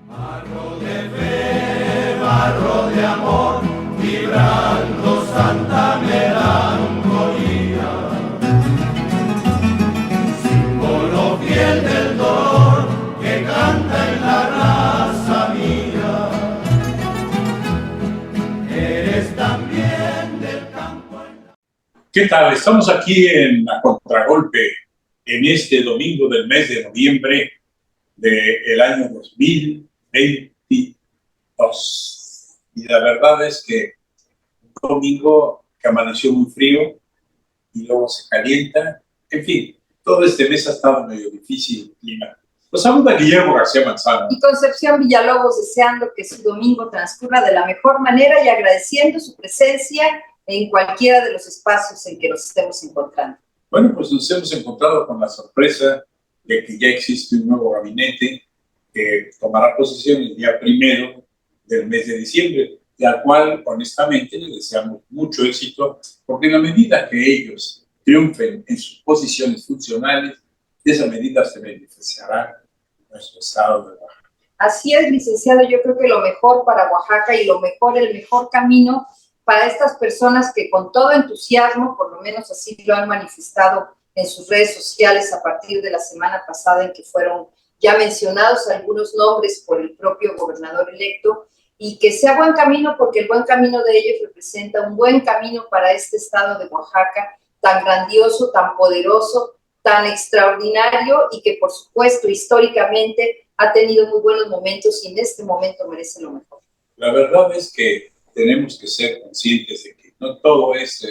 Barro de fe, barro de amor, vibrando Santa Melancolía, símbolo fiel del dolor que canta en la raza mía. Eres también del campo. ¿Qué tal? Estamos aquí en A Contragolpe, en este domingo del mes de noviembre del año 2022. Y la verdad es que un domingo que amaneció muy frío y luego se calienta. En fin, todo este mes ha estado medio difícil el clima. Los saluda Guillermo García Manzano y Concepción Villalobos, deseando que su domingo transcurra de la mejor manera y agradeciendo su presencia en cualquiera de los espacios en que nos estemos encontrando. Bueno, pues nos hemos encontrado con la sorpresa de que ya existe un nuevo gabinete que tomará posesión el día 1 del mes de diciembre, y al cual, honestamente, les deseamos mucho éxito, porque en la medida que ellos triunfen en sus posiciones funcionales, de esa medida se beneficiará nuestro estado de Oaxaca. Así es, licenciado, yo creo que lo mejor para Oaxaca y el mejor camino para estas personas que con todo entusiasmo, por lo menos así lo han manifestado en sus redes sociales a partir de la semana pasada, en que fueron ya mencionados algunos nombres por el propio gobernador electo, y que sea buen camino, porque el buen camino de ellos representa un buen camino para este estado de Oaxaca, tan grandioso, tan poderoso, tan extraordinario, y que por supuesto históricamente ha tenido muy buenos momentos y en este momento merece lo mejor. La verdad es que tenemos que ser conscientes de que no todo es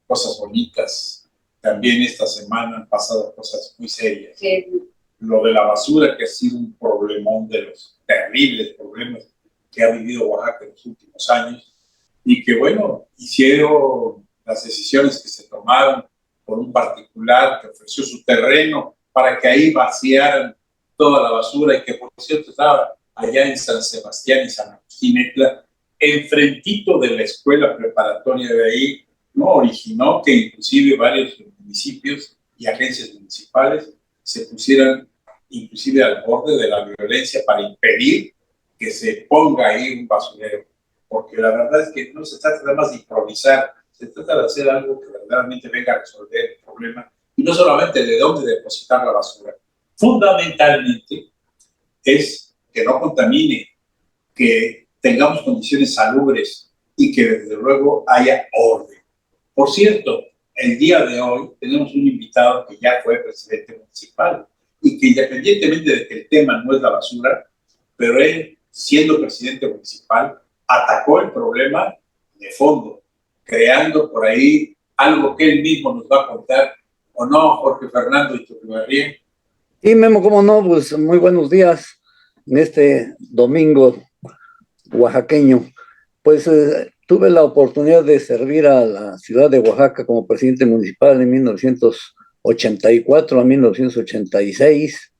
cosas bonitas. También esta semana han pasado cosas muy serias. Lo de la basura, que ha sido un problemón de los terribles problemas que ha vivido Oaxaca en los últimos años, y que, bueno, hicieron las decisiones que se tomaron por un particular que ofreció su terreno para que ahí vaciaran toda la basura, y que, por cierto, estaba allá en San Sebastián y San Agustín Etla, enfrentito de la escuela preparatoria de ahí, ¿no? Originó que inclusive varios municipios y agencias municipales se pusieran inclusive al borde de la violencia para impedir que se ponga ahí un basurero, porque la verdad es que no se trata nada más de improvisar, se trata de hacer algo que verdaderamente venga a resolver el problema, y no solamente de dónde depositar la basura. Fundamentalmente es que no contamine, que tengamos condiciones salubres y que desde luego haya orden. Por cierto, el día de hoy tenemos un invitado que ya fue presidente municipal y que, independientemente de que el tema no es la basura, pero él, siendo presidente municipal, atacó el problema de fondo, creando por ahí algo que él mismo nos va a contar, ¿o no, Jorge Fernando Iturribarría? Sí, Memo, cómo no, pues muy buenos días en este domingo oaxaqueño. Pues tuve la oportunidad de servir a la ciudad de Oaxaca como presidente municipal en 1984 a 1986,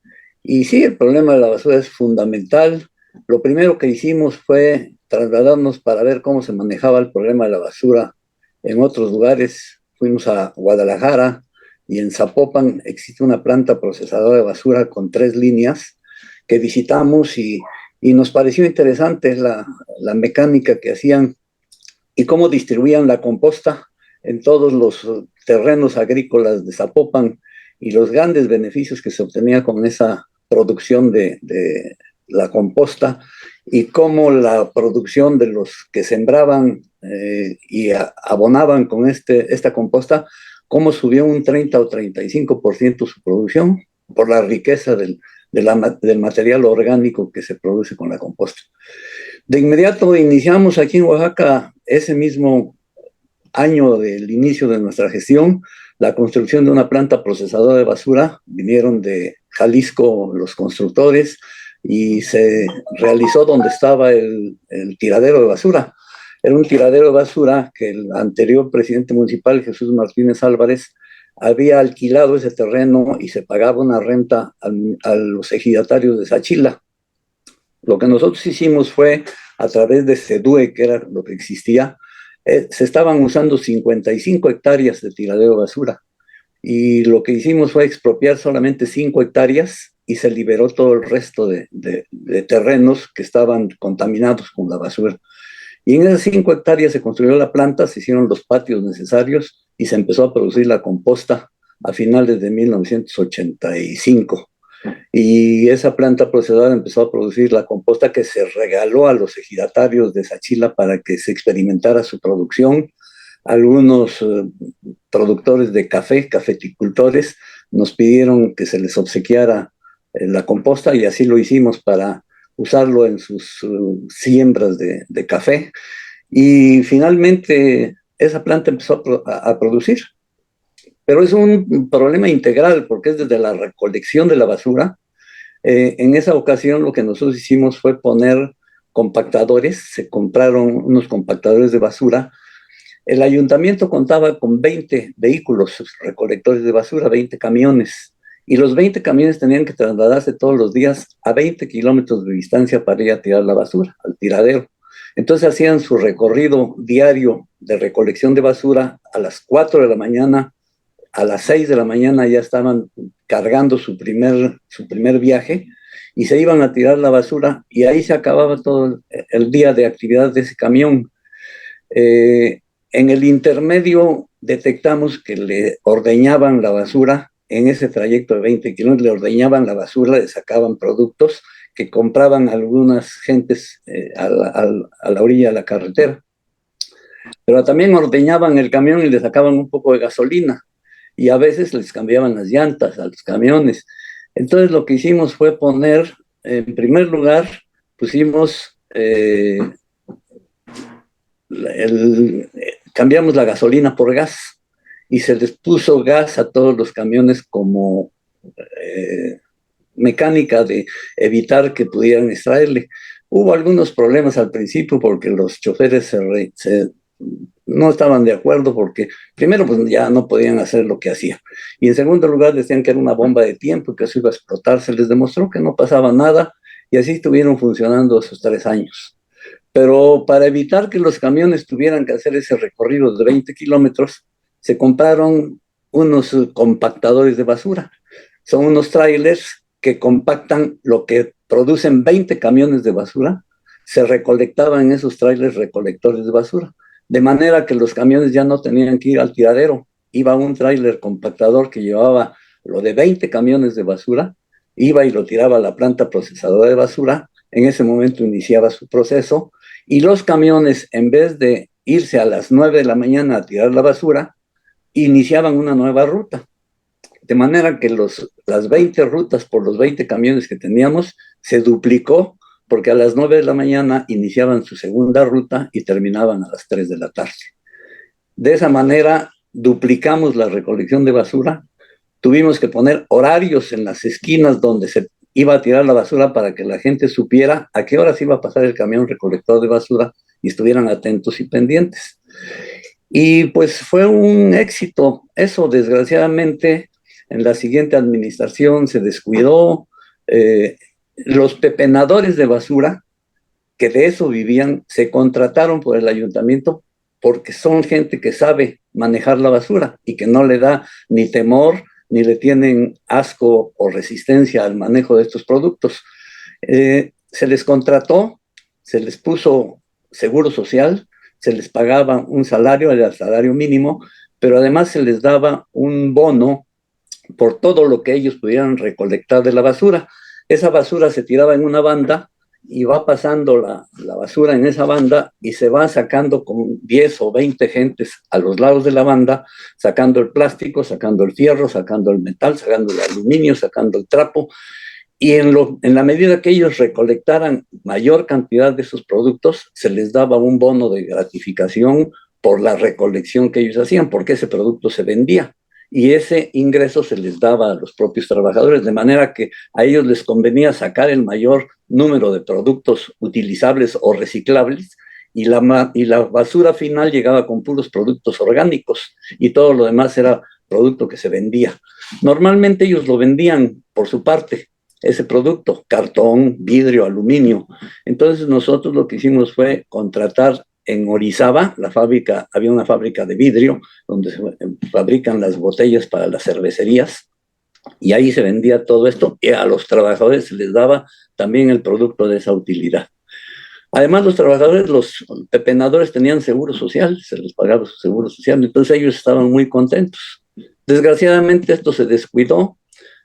y sí, el problema de la basura es fundamental. Lo primero que hicimos fue trasladarnos para ver cómo se manejaba el problema de la basura en otros lugares. Fuimos a Guadalajara, y en Zapopan existe una planta procesadora de basura con 3 líneas que visitamos, y nos pareció interesante la mecánica que hacían y cómo distribuían la composta en todos los terrenos agrícolas de Zapopan, y los grandes beneficios que se obtenía con esa producción de la composta, y cómo la producción de los que sembraban y abonaban con esta composta, cómo subió un 30 o 35% su producción por la riqueza del material orgánico que se produce con la composta. De inmediato iniciamos aquí en Oaxaca, ese mismo año del inicio de nuestra gestión, la construcción de una planta procesadora de basura. Vinieron de Jalisco los constructores y se realizó donde estaba el tiradero de basura. Era un tiradero de basura que el anterior presidente municipal, Jesús Martínez Álvarez, había alquilado ese terreno y se pagaba una renta a los ejidatarios de Sachila. Lo que nosotros hicimos fue, a través de SEDUE, que era lo que existía, se estaban usando 55 hectáreas de tiradero de basura, y lo que hicimos fue expropiar solamente 5 hectáreas y se liberó todo el resto de terrenos que estaban contaminados con la basura. Y en esas 5 hectáreas se construyó la planta, se hicieron los patios necesarios y se empezó a producir la composta a finales de 1985. Y esa planta procesada empezó a producir la composta que se regaló a los ejidatarios de Sachila para que se experimentara su producción. Algunos productores de café, cafeticultores, nos pidieron que se les obsequiara la composta y así lo hicimos para usarlo en sus siembras de café. Y finalmente esa planta empezó a producir. Pero es un problema integral porque es desde la recolección de la basura. En esa ocasión lo que nosotros hicimos fue poner compactadores, se compraron unos compactadores de basura. El ayuntamiento contaba con 20 vehículos recolectores de basura, 20 camiones, y los 20 camiones tenían que trasladarse todos los días a 20 kilómetros de distancia para ir a tirar la basura, al tiradero. Entonces hacían su recorrido diario de recolección de basura a las 4 de la mañana, a las 6 de la mañana ya estaban cargando su primer viaje y se iban a tirar la basura y ahí se acababa todo el día de actividad de ese camión. En el intermedio detectamos que le ordeñaban la basura, en ese trayecto de 20 kilómetros le ordeñaban la basura, le sacaban productos que compraban algunas gentes a la orilla de la carretera. Pero también ordeñaban el camión y le sacaban un poco de gasolina y a veces les cambiaban las llantas a los camiones. Entonces lo que hicimos fue poner, en primer lugar, pusimos cambiamos la gasolina por gas y se les puso gas a todos los camiones como mecánica de evitar que pudieran extraerle. Hubo algunos problemas al principio porque los choferes no estaban de acuerdo porque primero pues ya no podían hacer lo que hacían y en segundo lugar decían que era una bomba de tiempo y que eso iba a explotar. Se les demostró que no pasaba nada y así estuvieron funcionando esos 3 años. Pero para evitar que los camiones tuvieran que hacer ese recorrido de 20 kilómetros, se compraron unos compactadores de basura. Son unos trailers que compactan lo que producen 20 camiones de basura, se recolectaban en esos trailers recolectores de basura, de manera que los camiones ya no tenían que ir al tiradero. Iba un trailer compactador que llevaba lo de 20 camiones de basura, iba y lo tiraba a la planta procesadora de basura, en ese momento iniciaba su proceso, y los camiones, en vez de irse a las 9 de la mañana a tirar la basura, iniciaban una nueva ruta. De manera que las 20 rutas por los 20 camiones que teníamos se duplicó, porque a las 9 de la mañana iniciaban su segunda ruta y terminaban a las 3 de la tarde. De esa manera duplicamos la recolección de basura. Tuvimos que poner horarios en las esquinas donde se iba a tirar la basura para que la gente supiera a qué horas iba a pasar el camión recolector de basura y estuvieran atentos y pendientes. Y pues fue un éxito. Eso, desgraciadamente, en la siguiente administración se descuidó. Los pepenadores de basura, que de eso vivían, se contrataron por el ayuntamiento porque son gente que sabe manejar la basura y que no le da ni temor ni le tienen asco o resistencia al manejo de estos productos. Se les contrató, se les puso seguro social, se les pagaba un salario, el salario mínimo, pero además se les daba un bono por todo lo que ellos pudieran recolectar de la basura. Esa basura se tiraba en una banda y va pasando la basura en esa banda y se va sacando con 10 o 20 gentes a los lados de la banda, sacando el plástico, sacando el fierro, sacando el metal, sacando el aluminio, sacando el trapo. Y en la medida que ellos recolectaran mayor cantidad de esos productos, se les daba un bono de gratificación por la recolección que ellos hacían, porque ese producto se vendía. Y ese ingreso se les daba a los propios trabajadores, de manera que a ellos les convenía sacar el mayor número de productos utilizables o reciclables, y la basura final llegaba con puros productos orgánicos, y todo lo demás era producto que se vendía. Normalmente ellos lo vendían por su parte, ese producto, cartón, vidrio, aluminio. Entonces nosotros lo que hicimos fue contratar en Orizaba, había una fábrica de vidrio donde se fabrican las botellas para las cervecerías. y ahí se vendía todo esto, y a los trabajadores se les daba también el producto de esa utilidad. Además, los trabajadores, los pepenadores tenían seguro social, se les pagaba su seguro social, entonces ellos estaban muy contentos. Desgraciadamente esto se descuidó,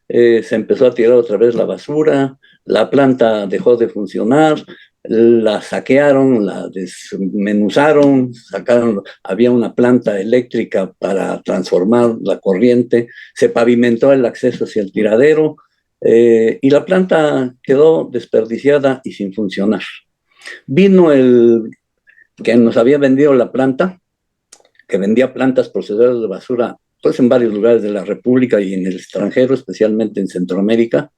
se empezó a tirar otra vez la basura, la planta dejó de funcionar, la saquearon, la desmenuzaron, había una planta eléctrica para transformar la corriente, se pavimentó el acceso hacia el tiradero, y la planta quedó desperdiciada y sin funcionar. Vino el que nos había vendido la planta, que vendía plantas procesadas de basura, pues en varios lugares de la República y en el extranjero, especialmente en Centroamérica.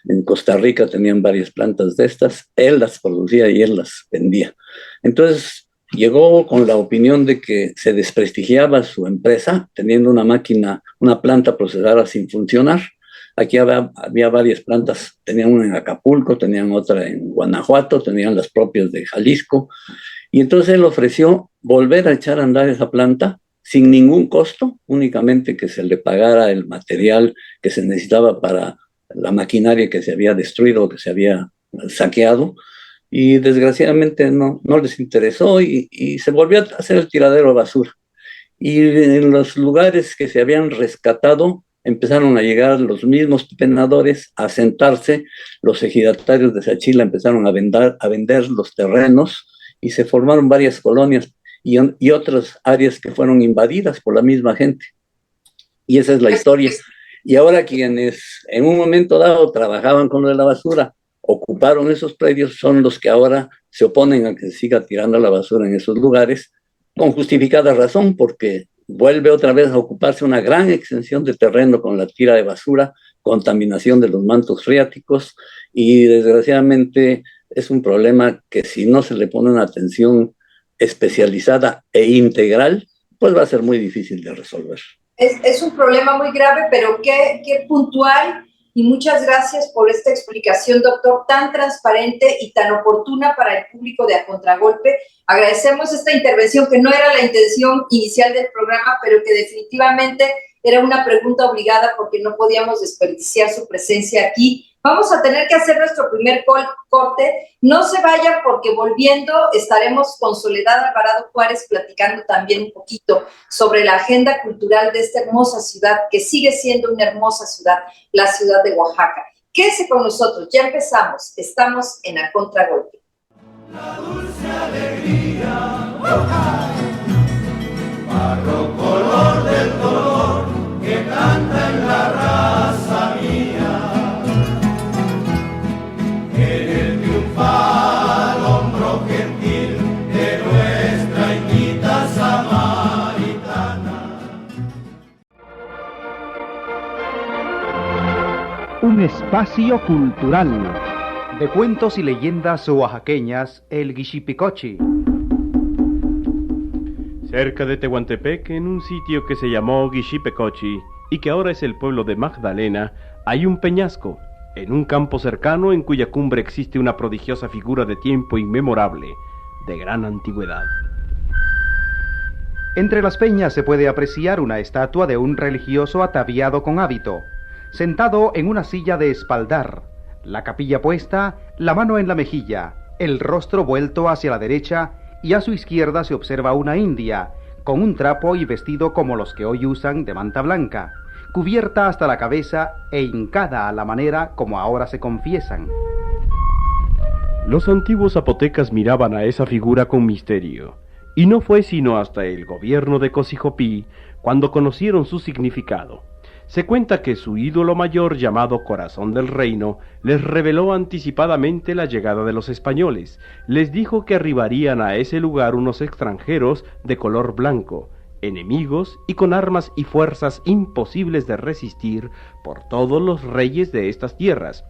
En Costa Rica tenían varias plantas de estas, él las producía y él las vendía. Entonces llegó con la opinión de que se desprestigiaba su empresa teniendo una máquina, una planta procesada sin funcionar. Aquí había varias plantas, tenían una en Acapulco, tenían otra en Guanajuato, tenían las propias de Jalisco, y entonces él ofreció volver a echar a andar esa planta sin ningún costo, únicamente que se le pagara el material que se necesitaba para la maquinaria que se había destruido, que se había saqueado, y desgraciadamente no les interesó y se volvió a hacer el tiradero de basura. Y en los lugares que se habían rescatado, empezaron a llegar los mismos pepenadores a sentarse, los ejidatarios de Sachila empezaron a vender los terrenos y se formaron varias colonias y otras áreas que fueron invadidas por la misma gente. Y esa es la historia. Y ahora quienes en un momento dado trabajaban con lo de la basura, ocuparon esos predios, son los que ahora se oponen a que se siga tirando la basura en esos lugares, con justificada razón, porque vuelve otra vez a ocuparse una gran extensión de terreno con la tira de basura, contaminación de los mantos freáticos, y desgraciadamente es un problema que si no se le pone una atención especializada e integral, pues va a ser muy difícil de resolver. Es un problema muy grave, pero qué puntual, y muchas gracias por esta explicación, doctor, tan transparente y tan oportuna para el público de A Contragolpe. Agradecemos esta intervención, que no era la intención inicial del programa, pero que definitivamente era una pregunta obligada porque no podíamos desperdiciar su presencia aquí. Vamos a tener que hacer nuestro primer corte. No se vaya, porque volviendo estaremos con Soledad Alvarado Juárez platicando también un poquito sobre la agenda cultural de esta hermosa ciudad, que sigue siendo una hermosa ciudad, la ciudad de Oaxaca. Quédese con nosotros, ya empezamos. Estamos en A Contragolpe. La dulce alegría, barro color del dolor que canta en la raza mía. En el triunfal hombro gentil de nuestra hijita samaritana. Un espacio cultural de cuentos y leyendas oaxaqueñas, el Guixipicochi. Cerca de Tehuantepec, en un sitio que se llamó Guixipecochi y que ahora es el pueblo de Magdalena, hay un peñasco, en un campo cercano en cuya cumbre existe una prodigiosa figura de tiempo inmemorable, de gran antigüedad. Entre las peñas se puede apreciar una estatua de un religioso ataviado con hábito, sentado en una silla de espaldar, la capilla puesta, la mano en la mejilla, el rostro vuelto hacia la derecha, y a su izquierda se observa una india, con un trapo y vestido como los que hoy usan de manta blanca, cubierta hasta la cabeza e hincada a la manera como ahora se confiesan. Los antiguos zapotecas miraban a esa figura con misterio, y no fue sino hasta el gobierno de Cosijopí cuando conocieron su significado. Se cuenta que su ídolo mayor, llamado Corazón del Reino, les reveló anticipadamente la llegada de los españoles. Les dijo que arribarían a ese lugar unos extranjeros de color blanco, enemigos y con armas y fuerzas imposibles de resistir por todos los reyes de estas tierras,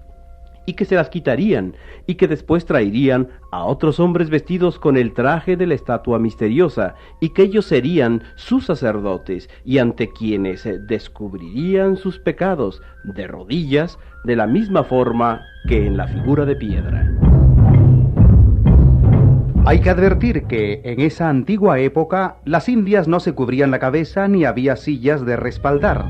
y que se las quitarían, y que después traerían a otros hombres vestidos con el traje de la estatua misteriosa, y que ellos serían sus sacerdotes, y ante quienes descubrirían sus pecados de rodillas, de la misma forma que en la figura de piedra. Hay que advertir que en esa antigua época las indias no se cubrían la cabeza ni había sillas de respaldar.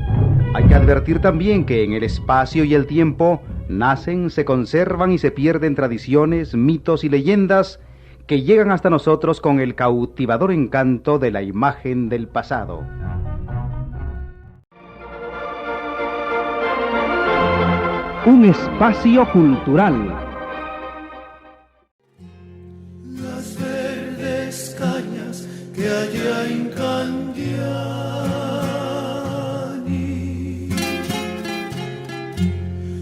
Hay que advertir también que en el espacio y el tiempo nacen, se conservan y se pierden tradiciones, mitos y leyendas que llegan hasta nosotros con el cautivador encanto de la imagen del pasado. Un espacio cultural. Las verdes cañas que allá en Candiani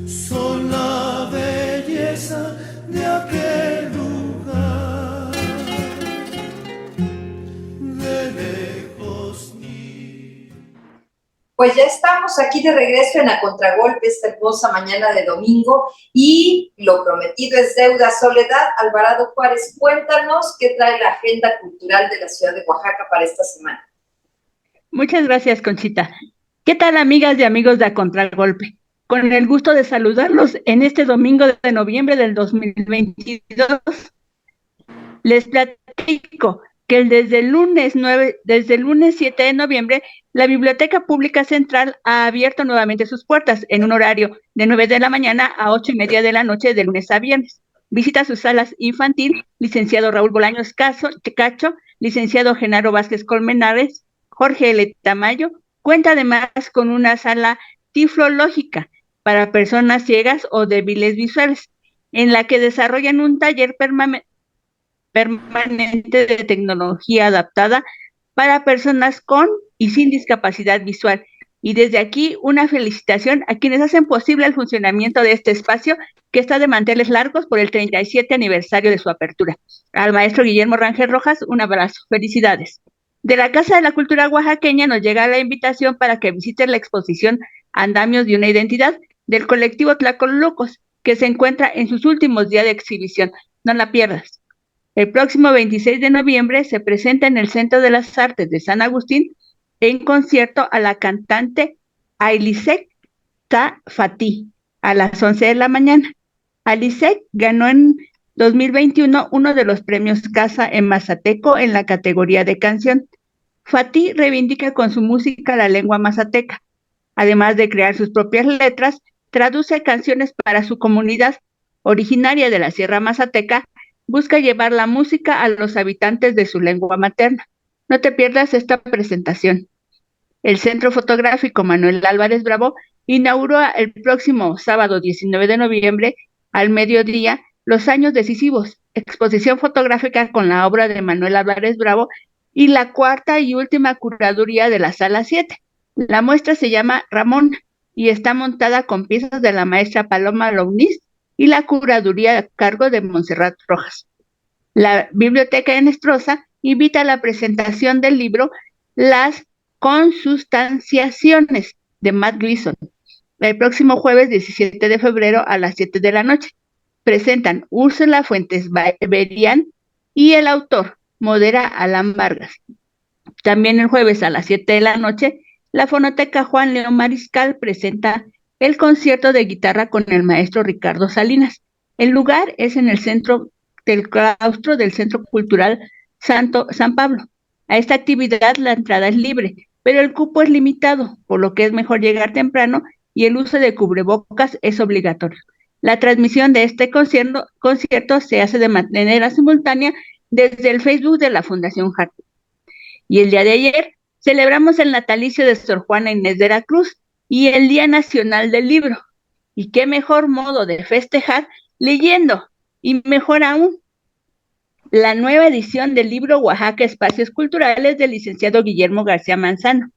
son la belleza de aquel lugar. De lejos ni... Pues ya estamos aquí de regreso en A Contragolpe esta hermosa mañana de domingo y lo prometido es deuda. Soledad Alvarado Juárez, cuéntanos qué trae la agenda cultural de la ciudad de Oaxaca para esta semana. Muchas gracias, Conchita. ¿Qué tal, amigas y amigos de A Contragolpe? Con el gusto de saludarlos en este domingo de noviembre del 2022. Les platico que desde el lunes 7 de noviembre, la Biblioteca Pública Central ha abierto nuevamente sus puertas en un horario de 9 de la mañana a 8:30 de la noche de lunes a viernes. Visita sus salas infantil, licenciado Raúl Bolaños Cacho, licenciado Genaro Vázquez Colmenares, Jorge L. Tamayo. Cuenta además con una sala tiflológica para personas ciegas o débiles visuales, en la que desarrollan un taller permanente de tecnología adaptada para personas con y sin discapacidad visual. Y desde aquí una felicitación a quienes hacen posible el funcionamiento de este espacio que está de manteles largos por el 37 aniversario de su apertura. Al maestro Guillermo Rangel Rojas, un abrazo. Felicidades. De la Casa de la Cultura Oaxaqueña nos llega la invitación para que visiten la exposición Andamios de una Identidad del colectivo Tlacolulocos, que se encuentra en sus últimos días de exhibición. No la pierdas. El próximo 26 de noviembre se presenta en el Centro de las Artes de San Agustín en concierto a la cantante Ailisek Fatih a las 11 de la mañana. Ailisek ganó en 2021 uno de los premios Casa en Mazateco en la categoría de canción. Fatih reivindica con su música la lengua mazateca. Además de crear sus propias letras, traduce canciones para su comunidad originaria de la Sierra Mazateca. Busca llevar la música a los habitantes de su lengua materna. No te pierdas esta presentación. El Centro Fotográfico Manuel Álvarez Bravo inauguró el próximo sábado 19 de noviembre al mediodía Los Años Decisivos, exposición fotográfica con la obra de Manuel Álvarez Bravo y la cuarta y última curaduría de la Sala 7. La muestra se llama Ramón y está montada con piezas de la maestra Paloma Louniz y la curaduría a cargo de Montserrat Rojas. La Biblioteca Enestrosa invita a la presentación del libro Las Consustanciaciones de Matt Gleason, el próximo jueves 17 de febrero a las 7 de la noche. Presentan Úrsula Fuentes Berian y el autor modera Alan Vargas. También el jueves a las 7 de la noche, la Fonoteca Juan León Mariscal presenta el concierto de guitarra con el maestro Ricardo Salinas. El lugar es en el centro del claustro del Centro Cultural San Pablo. A esta actividad la entrada es libre, pero el cupo es limitado, por lo que es mejor llegar temprano y el uso de cubrebocas es obligatorio. La transmisión de este concierto se hace de manera simultánea desde el Facebook de la Fundación Hartley. Y el día de ayer celebramos el natalicio de Sor Juana Inés de la Cruz y el Día Nacional del Libro. Y qué mejor modo de festejar leyendo, y mejor aún, la nueva edición del libro Oaxaca Espacios Culturales del licenciado Guillermo García Manzano,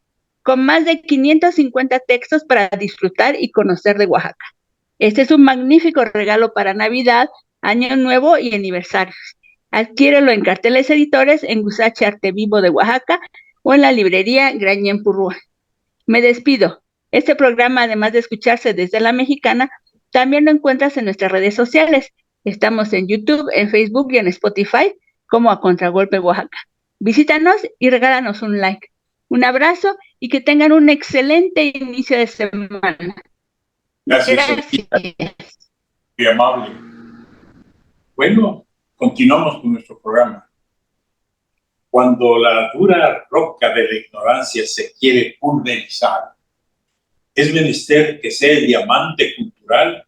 con más de 550 textos para disfrutar y conocer de Oaxaca. Este es un magnífico regalo para Navidad, Año Nuevo y aniversarios. Adquiérelo en Carteles Editores, en Gusache Arte Vivo de Oaxaca o en la librería Grañén Purrúa. Me despido. Este programa, además de escucharse desde La Mexicana, también lo encuentras en nuestras redes sociales. Estamos en YouTube, en Facebook y en Spotify como A Contragolpe Oaxaca. Visítanos y regálanos un like. Un abrazo y que tengan un excelente inicio de semana. Gracias. Muy amable. Bueno, continuamos con nuestro programa. Cuando la dura roca de la ignorancia se quiere pulverizar, Es menester que sea el diamante cultural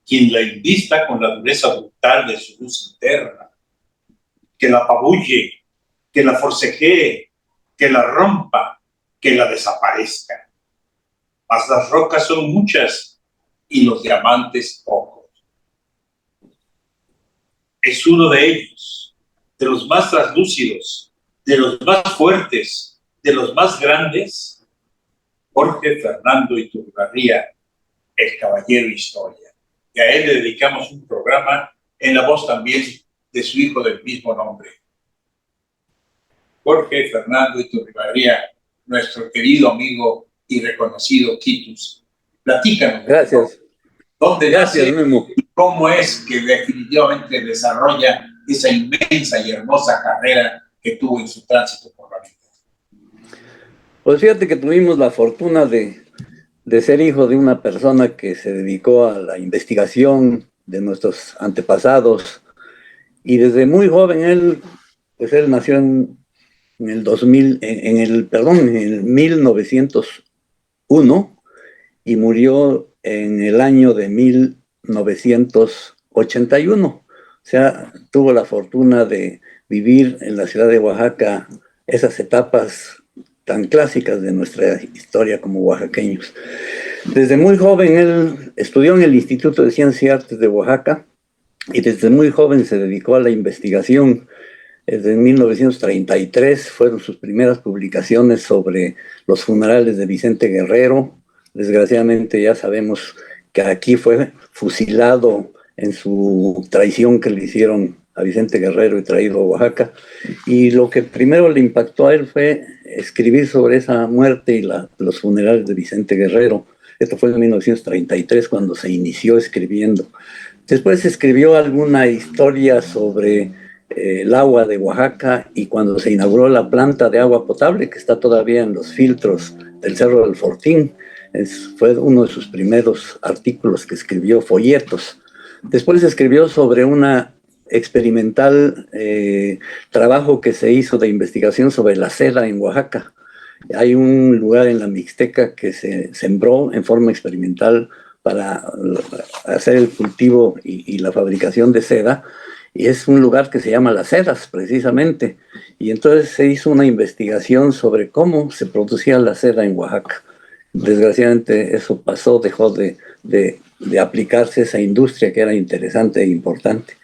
quien la invista con la dureza brutal de su luz interna, que la apabulle, que la forcejee, que la rompa, que la desaparezca. Mas las rocas son muchas y los diamantes pocos. Es uno de ellos, de los más translúcidos, de los más fuertes, de los más grandes, Jorge Fernando Iturralía, el caballero historia. Y a él le dedicamos un programa en la voz también de su hijo del mismo nombre. Jorge Fernando Iturralía, nuestro querido amigo y reconocido Quitus. Platícanos. Gracias. ¿Dónde Gracias, nace Memo. y cómo es que definitivamente desarrolla esa inmensa y hermosa carrera que tuvo en su tránsito por la vida? Pues fíjate que tuvimos la fortuna de ser hijo de una persona que se dedicó a la investigación de nuestros antepasados, y desde muy joven él nació en el 2000, en el 1901, y murió en el año de 1981. O sea, tuvo la fortuna de vivir en la ciudad de Oaxaca esas etapas tan clásicas de nuestra historia como oaxaqueños. Desde muy joven él estudió en el Instituto de Ciencias y Artes de Oaxaca, y desde muy joven se dedicó a la investigación. Desde 1933 fueron sus primeras publicaciones sobre los funerales de Vicente Guerrero. Desgraciadamente ya sabemos que aquí fue fusilado en su traición que le hicieron a Vicente Guerrero y traído a Oaxaca. Y lo que primero le impactó a él fue escribir sobre esa muerte y los funerales de Vicente Guerrero. Esto fue en 1933 cuando se inició escribiendo. Después escribió alguna historia sobre el agua de Oaxaca, y cuando se inauguró la planta de agua potable que está todavía en los filtros del Cerro del Fortín, fue uno de sus primeros artículos que escribió, folletos. Después escribió sobre una experimental trabajo que se hizo de investigación sobre la seda en Oaxaca. Hay un lugar en la Mixteca que se sembró en forma experimental para hacer el cultivo y la fabricación de seda, y es un lugar que se llama Las Sedas, precisamente. Y entonces se hizo una investigación sobre cómo se producía la seda en Oaxaca. Desgraciadamente eso pasó, dejó de aplicarse esa industria que era interesante e importante.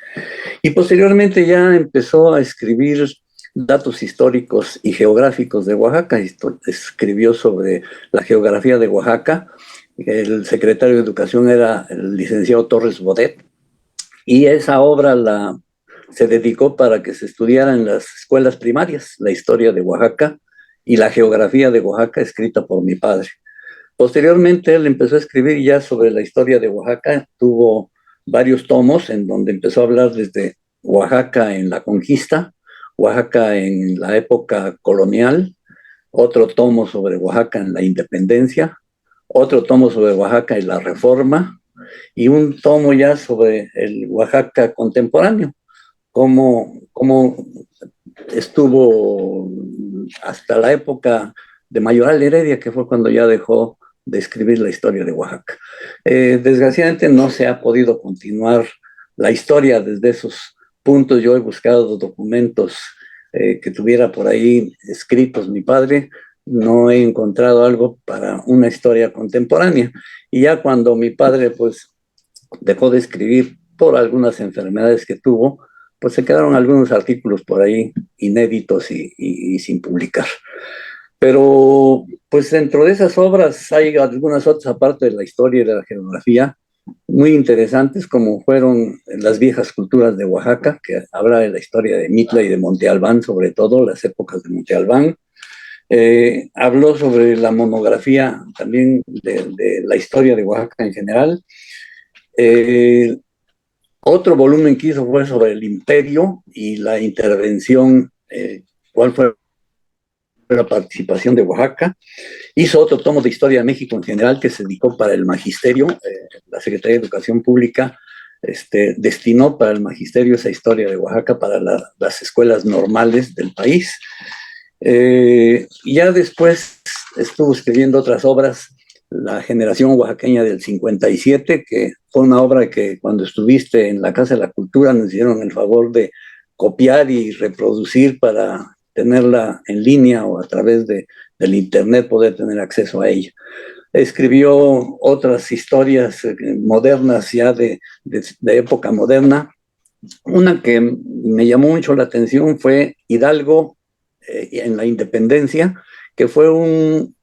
Y posteriormente ya empezó a escribir datos históricos y geográficos de Oaxaca. Escribió sobre la geografía de Oaxaca. El secretario de Educación era el licenciado Torres Bodet, y esa obra se dedicó para que se estudiara en las escuelas primarias la historia de Oaxaca y la geografía de Oaxaca, escrita por mi padre. Posteriormente él empezó a escribir ya sobre la historia de Oaxaca. Tuvo varios tomos en donde empezó a hablar desde Oaxaca en la conquista, Oaxaca en la época colonial, otro tomo sobre Oaxaca en la independencia, otro tomo sobre Oaxaca en la reforma, y un tomo ya sobre el Oaxaca contemporáneo, cómo estuvo hasta la época de Mayoral Heredia, que fue cuando ya dejó de escribir la historia de Oaxaca. Desgraciadamente no se ha podido continuar la historia desde esos puntos. Yo he buscado documentos que tuviera por ahí escritos mi padre, no he encontrado algo para una historia contemporánea. Y ya cuando mi padre pues dejó de escribir por algunas enfermedades que tuvo, pues se quedaron algunos artículos por ahí inéditos y sin publicar. Pero pues dentro de esas obras hay algunas otras, aparte de la historia y de la geografía, muy interesantes, como fueron Las viejas culturas de Oaxaca, que habla de la historia de Mitla y de Monte Albán, sobre todo las épocas de Monte Albán. Habló sobre la monografía también de la historia de Oaxaca en general. Otro volumen que hizo fue sobre el imperio y la intervención, cuál fue la participación de Oaxaca. Hizo otro tomo de historia de México en general que se dedicó para el magisterio. La Secretaría de Educación Pública destinó para el magisterio esa historia de Oaxaca para las escuelas normales del país. Ya después estuvo escribiendo otras obras. la generación oaxaqueña del 57, que fue una obra que cuando estuviste en la Casa de la Cultura nos hicieron el favor de copiar y reproducir para tenerla en línea o a través del internet poder tener acceso a ella. Escribió otras historias modernas ya de época moderna. Una que me llamó mucho la atención fue Hidalgo en la Independencia, que fue un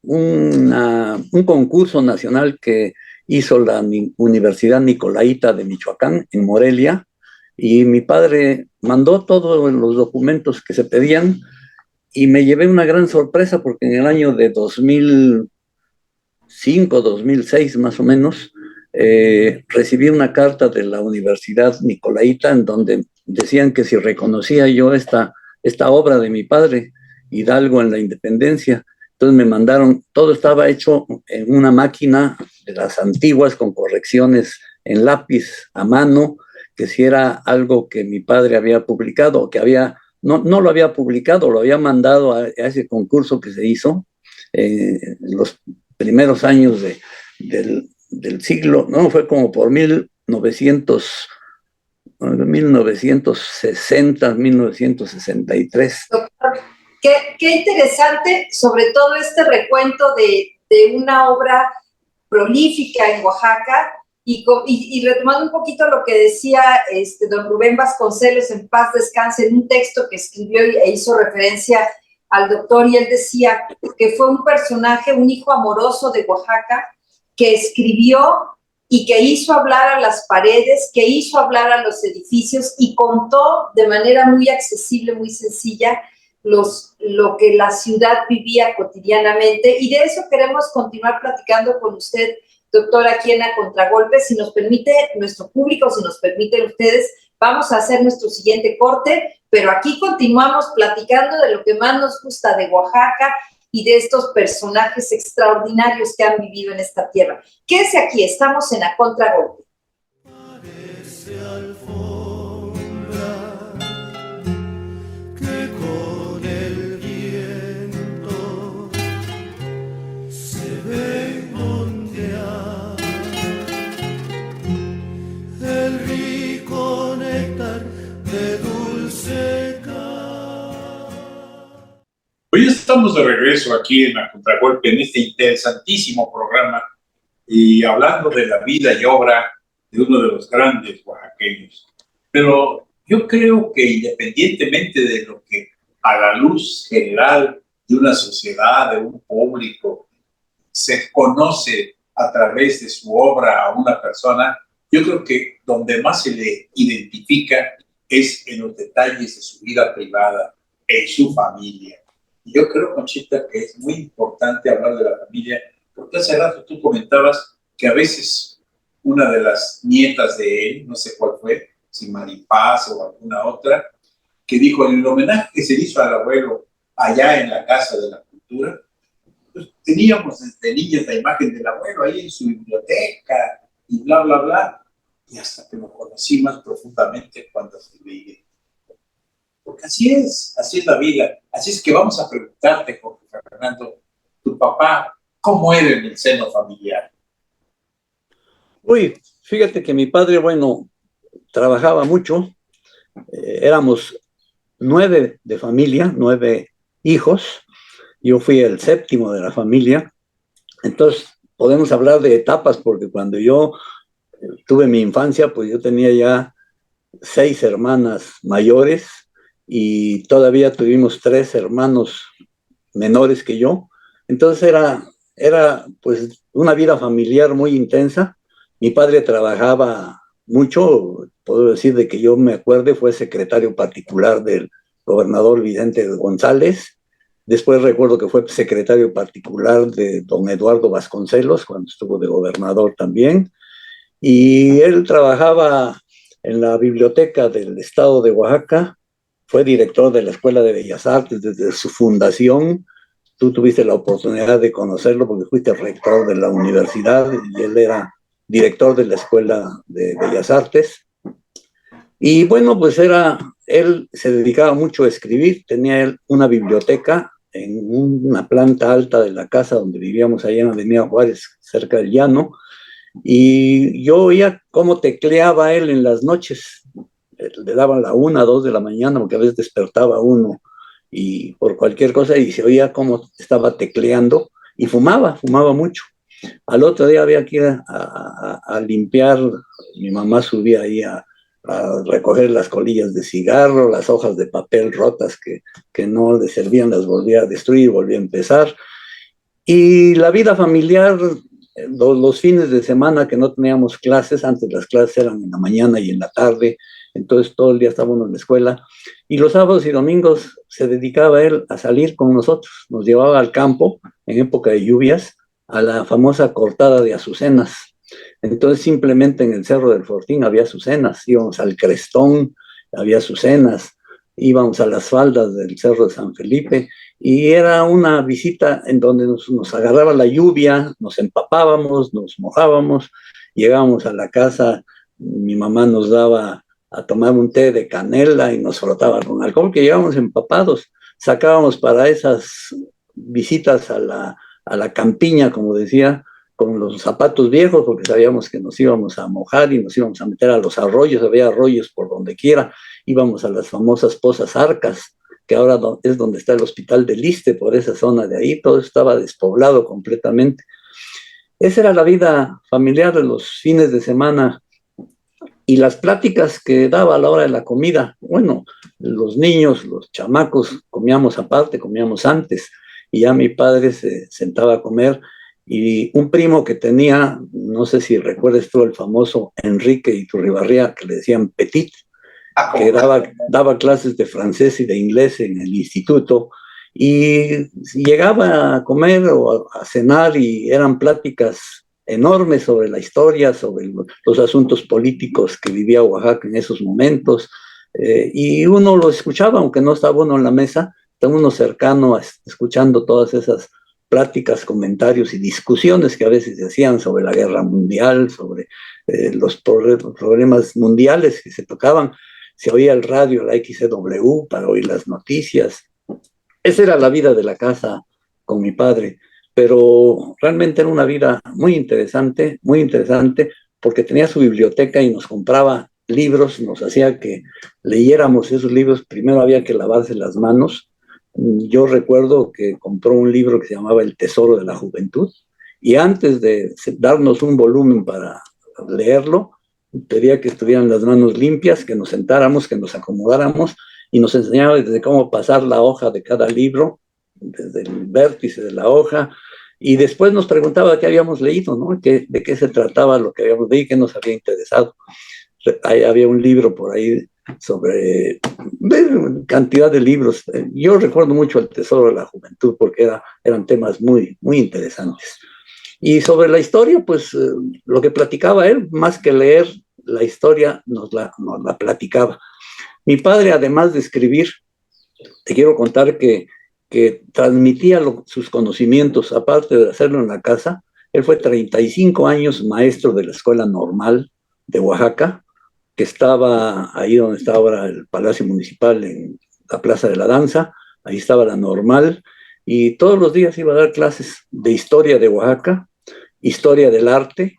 concurso nacional que hizo la Universidad Nicolaita de Michoacán, en Morelia, y mi padre mandó todos los documentos que se pedían, y me llevé una gran sorpresa porque en el año de 2005, 2006 más o menos, recibí una carta de la Universidad Nicolaita en donde decían que si reconocía yo esta obra de mi padre, Hidalgo en la Independencia. Entonces me mandaron, todo estaba hecho en una máquina de las antiguas con correcciones en lápiz a mano, que si era algo que mi padre había publicado, que no lo había publicado, lo había mandado a ese concurso que se hizo en los primeros años del siglo, no, fue como por 1960, 1963. Doctor, qué interesante, sobre todo este recuento de una obra prolífica en Oaxaca, y retomando un poquito lo que decía don Rubén Vasconcelos, en paz descanse, en un texto que escribió e hizo referencia al doctor, y él decía que fue un personaje, un hijo amoroso de Oaxaca, que escribió y que hizo hablar a las paredes, que hizo hablar a los edificios y contó de manera muy accesible, muy sencilla, lo que la ciudad vivía cotidianamente. Y de eso queremos continuar platicando con usted, doctor, aquí en A Contragolpe. Si nos permite nuestro público, si nos permiten ustedes, vamos a hacer nuestro siguiente corte, pero aquí continuamos platicando de lo que más nos gusta de Oaxaca y de estos personajes extraordinarios que han vivido en esta tierra. Quédese aquí, estamos en A Contragolpe. Parece alfombra que con el viento se ve ondear el rico néctar de dulce cal. Hoy estamos de regreso aquí en A Contragolpe, en este interesantísimo programa, y hablando de la vida y obra de uno de los grandes oaxaqueños. Pero yo creo que independientemente de lo que a la luz general de una sociedad, de un público, se conoce a través de su obra a una persona, yo creo que donde más se le identifica es en los detalles de su vida privada, en su familia. Y yo creo, Conchita, que es muy importante hablar de la familia, porque hace rato tú comentabas que a veces una de las nietas de él, no sé cuál fue, si Maripaz o alguna otra, que dijo en el homenaje que se hizo al abuelo allá en la Casa de la Cultura, pues teníamos desde niños la imagen del abuelo ahí en su biblioteca y bla, bla, bla, y hasta que lo conocí más profundamente cuando se veía. Porque así es la vida. Así es que vamos a preguntarte, Jorge Fernando, tu papá, ¿cómo era en el seno familiar? Uy, fíjate que mi padre, bueno, trabajaba mucho. Éramos 9 de familia, 9 hijos. Yo fui el 7º de la familia. Entonces, podemos hablar de etapas, porque cuando yo tuve mi infancia, pues yo tenía ya 6 hermanas mayores y todavía tuvimos 3 hermanos menores que yo. Entonces era pues una vida familiar muy intensa. Mi padre trabajaba mucho, puedo decir de que yo me acuerde, fue secretario particular del gobernador Vicente González. Después recuerdo que fue secretario particular de don Eduardo Vasconcelos, cuando estuvo de gobernador también. Y él trabajaba en la biblioteca del estado de Oaxaca, fue director de la Escuela de Bellas Artes desde su fundación. Tú tuviste la oportunidad de conocerlo porque fuiste rector de la universidad y él era director de la Escuela de Bellas Artes. Y bueno, pues él se dedicaba mucho a escribir, tenía él una biblioteca en una planta alta de la casa donde vivíamos allá en Avenida Juárez cerca del llano, y yo oía cómo tecleaba él en las noches. Le daban la 1, 2 de la mañana, porque a veces despertaba uno y por cualquier cosa, y se oía cómo estaba tecleando, y fumaba mucho. Al otro día había que ir a limpiar, mi mamá subía ahí a recoger las colillas de cigarro, las hojas de papel rotas que no le servían, las volvía a destruir, volvía a empezar. Y la vida familiar, los fines de semana que no teníamos clases, antes las clases eran en la mañana y en la tarde, entonces todo el día estábamos en la escuela, y los sábados y domingos se dedicaba él a salir con nosotros, nos llevaba al campo en época de lluvias, a la famosa cortada de azucenas. Entonces simplemente en el Cerro del Fortín había azucenas, íbamos al Crestón, había azucenas, íbamos a las faldas del Cerro de San Felipe, y era una visita en donde nos agarraba la lluvia, nos empapábamos, nos mojábamos, llegábamos a la casa, mi mamá nos daba a tomar un té de canela y nos frotaba con alcohol, que llegábamos empapados. Sacábamos para esas visitas a la campiña, como decía, con los zapatos viejos, porque sabíamos que nos íbamos a mojar y nos íbamos a meter a los arroyos, había arroyos por donde quiera, íbamos a las famosas pozas Arcas, que ahora es donde está el hospital del Iste, por esa zona de ahí, todo estaba despoblado completamente. Esa era la vida familiar de los fines de semana, y las pláticas que daba a la hora de la comida. Bueno, los niños, los chamacos, comíamos aparte, comíamos antes, y ya mi padre se sentaba a comer, y un primo que tenía, no sé si recuerdas tú, el famoso Enrique Iturribarría, que le decían Petit, que daba clases de francés y de inglés en el instituto, y llegaba a comer o a cenar, y eran pláticas enormes sobre la historia, sobre los asuntos políticos que vivía Oaxaca en esos momentos, y uno lo escuchaba, aunque no estaba uno en la mesa, estaba uno cercano escuchando todas esas pláticas, comentarios y discusiones que a veces se hacían sobre la guerra mundial, sobre los problemas mundiales que se tocaban. Se oía el radio, la XCW, para oír las noticias. Esa era la vida de la casa con mi padre, pero realmente era una vida muy interesante, porque tenía su biblioteca y nos compraba libros, nos hacía que leyéramos esos libros. Primero había que lavarse las manos. Yo recuerdo que compró un libro que se llamaba El Tesoro de la Juventud, y antes de darnos un volumen para leerlo, pedía que estuvieran las manos limpias, que nos sentáramos, que nos acomodáramos, y nos enseñaba desde cómo pasar la hoja de cada libro, desde el vértice de la hoja, y después nos preguntaba qué habíamos leído, ¿no? De qué se trataba lo que habíamos leído y qué nos había interesado. Ahí había un libro por ahí sobre cantidad de libros. Yo recuerdo mucho El Tesoro de la Juventud, porque eran temas muy, muy interesantes. Y sobre la historia, pues lo que platicaba él, más que leer la historia, nos la platicaba. Mi padre, además de escribir, te quiero contar que transmitía sus conocimientos, aparte de hacerlo en la casa. Él fue 35 años maestro de la Escuela Normal de Oaxaca, que estaba ahí donde está ahora el Palacio Municipal, en la Plaza de la Danza. Ahí estaba la Normal, y todos los días iba a dar clases de historia de Oaxaca, historia del arte,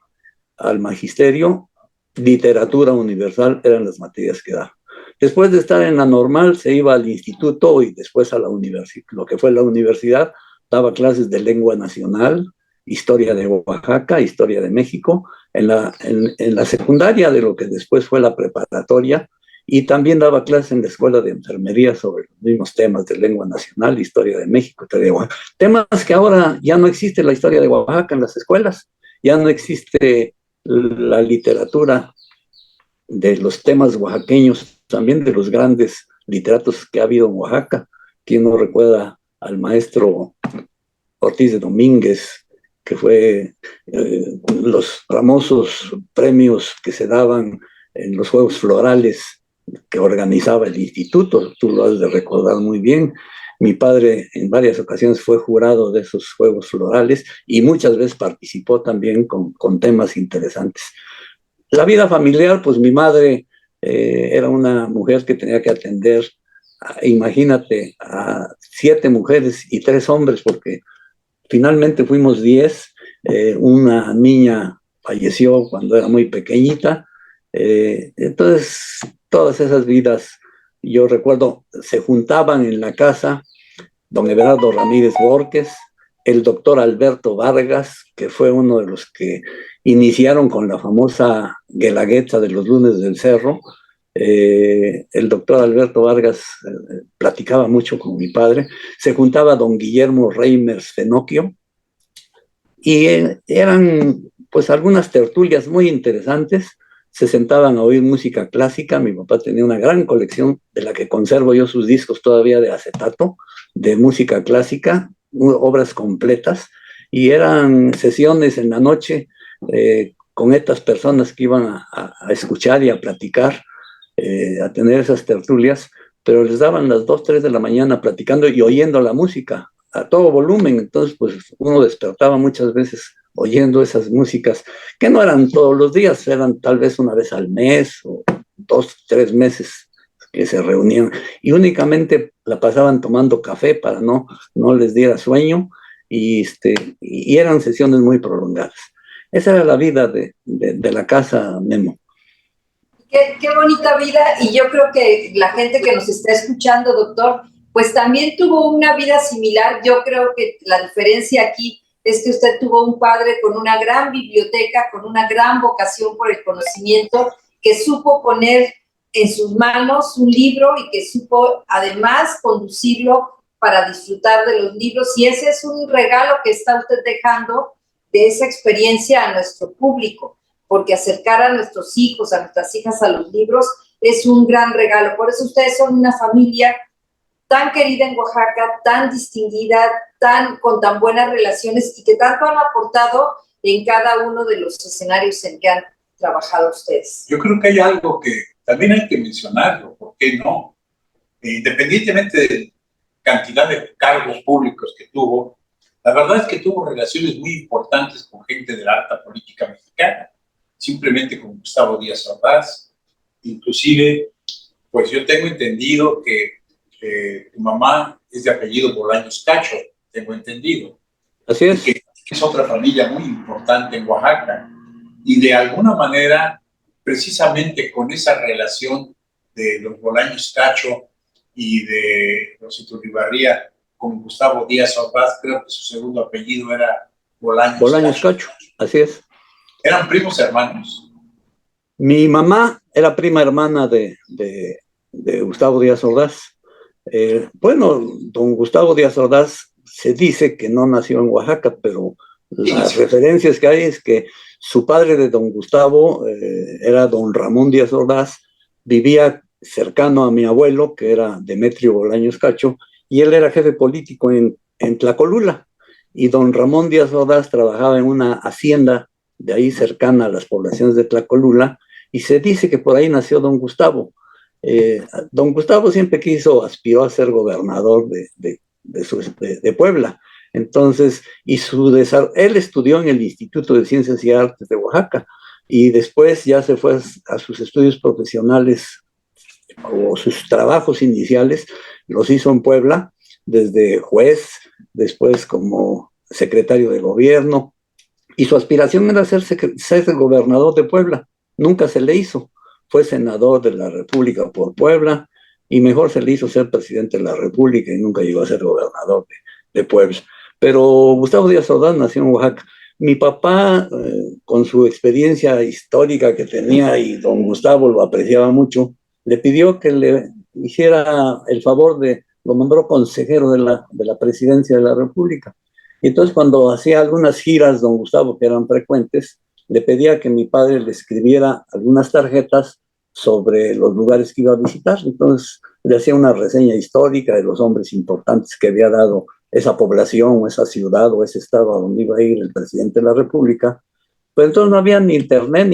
al magisterio, literatura universal, eran las materias que daba. Después de estar en la Normal, se iba al instituto y después a la universidad, lo que fue la universidad. Daba clases de lengua nacional, historia de Oaxaca, historia de México, en la secundaria de lo que después fue la preparatoria, y también daba clases en la escuela de enfermería sobre los mismos temas de lengua nacional, historia de México, historia de Oaxaca. Temas que ahora ya no existe la historia de Oaxaca en las escuelas, ya no existe la literatura de los temas oaxaqueños, también de los grandes literatos que ha habido en Oaxaca. ¿Quién no recuerda al maestro Ortiz de Domínguez, que fue los famosos premios que se daban en los Juegos Florales que organizaba el instituto? Tú lo has de recordar muy bien. Mi padre en varias ocasiones fue jurado de esos Juegos Florales y muchas veces participó también con temas interesantes. La vida familiar, pues mi madre era una mujer que tenía que atender, imagínate, a 7 mujeres y 3 hombres, porque finalmente fuimos 10, una niña falleció cuando era muy pequeñita. Entonces, todas esas vidas, yo recuerdo, se juntaban en la casa don Everardo Ramírez Borges, el doctor Alberto Vargas, que fue uno de los que iniciaron con la famosa guelaguetza de los lunes del cerro. El doctor Alberto Vargas platicaba mucho con mi padre. Se juntaba don Guillermo Reimers Fenocchio, y eran pues algunas tertulias muy interesantes. Se sentaban a oír música clásica. Mi papá tenía una gran colección, de la que conservo yo sus discos todavía de acetato, de música clásica, obras completas, y eran sesiones en la noche con estas personas que iban a escuchar y a platicar, a tener esas tertulias, pero les daban las 2, 3 de la mañana platicando y oyendo la música a todo volumen. Entonces pues uno despertaba muchas veces oyendo esas músicas, que no eran todos los días, eran tal vez una vez al mes o 2, 3 meses que se reunían, y únicamente la pasaban tomando café para no les diera sueño, y eran sesiones muy prolongadas. Esa era la vida de la casa, Memo. Qué bonita vida, y yo creo que la gente que nos está escuchando, doctor, pues también tuvo una vida similar. Yo creo que la diferencia aquí es que usted tuvo un padre con una gran biblioteca, con una gran vocación por el conocimiento, que supo poner en sus manos un libro y que supo además conducirlo para disfrutar de los libros, y ese es un regalo que está usted dejando de esa experiencia a nuestro público, porque acercar a nuestros hijos, a nuestras hijas a los libros es un gran regalo. Por eso ustedes son una familia tan querida en Oaxaca, tan distinguida, con tan buenas relaciones, y que tanto han aportado en cada uno de los escenarios en que han trabajado ustedes. Yo creo que hay algo que también hay que mencionarlo, ¿por qué no? Independientemente de la cantidad de cargos públicos que tuvo, la verdad es que tuvo relaciones muy importantes con gente de la alta política mexicana, simplemente con Gustavo Díaz Ordaz. Inclusive, pues yo tengo entendido que tu mamá es de apellido Bolaños Cacho, tengo entendido. Así es. Que es otra familia muy importante en Oaxaca. Y de alguna manera, precisamente con esa relación de los Bolaños Cacho y de los Iturribarría con Gustavo Díaz Ordaz, creo que su segundo apellido era Bolaños Cacho, así es. ¿Eran primos hermanos? Mi mamá era prima hermana de Gustavo Díaz Ordaz. Bueno, don Gustavo Díaz Ordaz se dice que no nació en Oaxaca, pero las referencias que hay es que su padre de don Gustavo era don Ramón Díaz Ordaz, vivía cercano a mi abuelo, que era Demetrio Bolaños Cacho, y él era jefe político en Tlacolula, y don Ramón Díaz Ordaz trabajaba en una hacienda de ahí cercana a las poblaciones de Tlacolula, y se dice que por ahí nació don Gustavo. Don Gustavo siempre aspiró a ser gobernador de Puebla. Entonces, él estudió en el Instituto de Ciencias y Artes de Oaxaca, y después ya se fue a sus estudios profesionales, o sus trabajos iniciales los hizo en Puebla, desde juez, después como secretario de gobierno, y su aspiración era ser gobernador de Puebla. Nunca se le hizo. Fue senador de la República por Puebla, y mejor se le hizo ser presidente de la República, y nunca llegó a ser gobernador de Puebla. Pero Gustavo Díaz Ordaz nació en Oaxaca. Mi papá, con su experiencia histórica que tenía, y don Gustavo lo apreciaba mucho, le pidió que le hiciera el favor lo nombró consejero de la presidencia de la República. Y entonces, cuando hacía algunas giras don Gustavo, que eran frecuentes, le pedía que mi padre le escribiera algunas tarjetas sobre los lugares que iba a visitar. Entonces le hacía una reseña histórica de los hombres importantes que había dado esa población, o esa ciudad, o ese estado a donde iba a ir el presidente de la República. Pero entonces no había ni internet,